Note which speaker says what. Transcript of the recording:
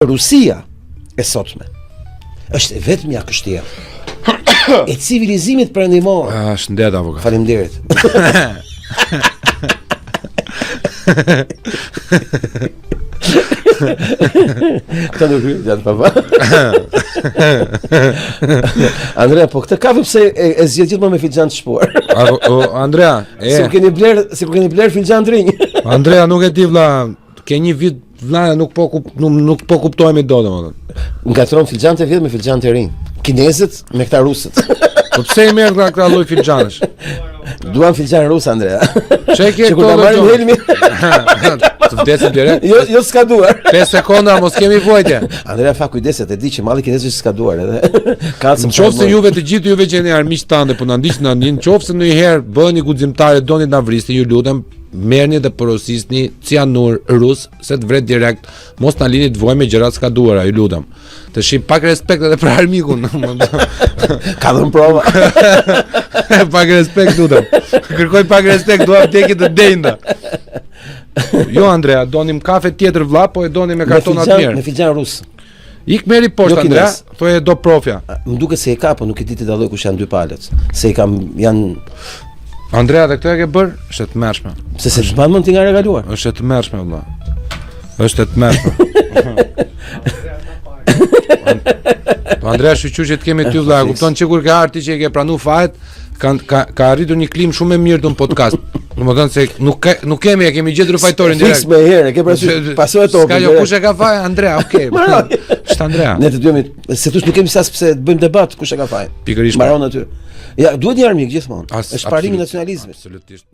Speaker 1: Rusia e sotme është e vetmja kështjellë e civilizimit perëndimor.
Speaker 2: Shëndet avokat.
Speaker 1: Faleminderit. Këta nuk janë papa. Andrea, po këtë kafe pse e zgjedh gjithmonë me filxhan të shpuar?
Speaker 2: Andrea,
Speaker 1: si kur keni bler filxhan të rinj.
Speaker 2: Andrea, nuk e di vlla, ke një vit vlla, nuk po kuptojmë dot domethënë.
Speaker 1: Ngatron filxhan të vjet me filxhan të rinj. Kinezët me këta rusët.
Speaker 2: Po pse i merr nga këta lloj filxhanësh?
Speaker 1: Duan filxhan rus, Andrea.
Speaker 2: Çe ke
Speaker 1: këto marrin helmi?
Speaker 2: Të vdesim direkt.
Speaker 1: Jo s'ka duar.
Speaker 2: 5 sekonda mos kemi vojtje.
Speaker 1: Andrea, fa kujdeset, e di që malli kinezësh s'ka duar edhe.
Speaker 2: Nëse juve të gjithë juve që jeni armiq tanë po na ndiqni, nëse ndonjëherë bëheni guximtarë, doni ta vrisni, ju lutem, merrni dhe porosisni cianur rus se të vret direkt, mos na lini të vojmë me gjëra s'ka duara, ju lutem. Të shih pak respekt edhe për armikun.
Speaker 1: Ka dhënë prova.
Speaker 2: Pak respekt lutem. Kërkoj pak respekt, dua vdekje të denjta. Jo Andrea, donim kafe tjetër vlla, po e donim me kartona të mirë.
Speaker 1: Me filxhan rus.
Speaker 2: Ik meri poshtë Andrea, thoje do profja.
Speaker 1: Më duket se e ka, po nuk e di të dalloj kush janë dy palët. Se i kam janë
Speaker 2: Andrea, dhe këtë e ke bërë, është e tmerrshme.
Speaker 1: Se të mban mend ti nga regaluar.
Speaker 2: Është e tmerrshme valla. Është e tmerrshme. Andrea, shqyqyr që të kemi ty vlla, kupton që kur ke arti që e ke pranu fajet, ka arritur një klim shumë e mirë në podcast. Domethënë se nuk kemi, e kemi gjetur fajtorin direkt.
Speaker 1: Fiks me herë, ke parasysh, pasoi topin.
Speaker 2: Ska jo kush e ka faj, Andrea, okay. Është Andrea.
Speaker 1: Ne të dymi, se thosh nuk kemi sas pse të bëjmë debat kush e ka fajin.
Speaker 2: Pikërisht.
Speaker 1: Mbaron aty. Ja, duhet një armik gjithmonë. Është parimi i nacionalizmit.
Speaker 2: Absolutisht.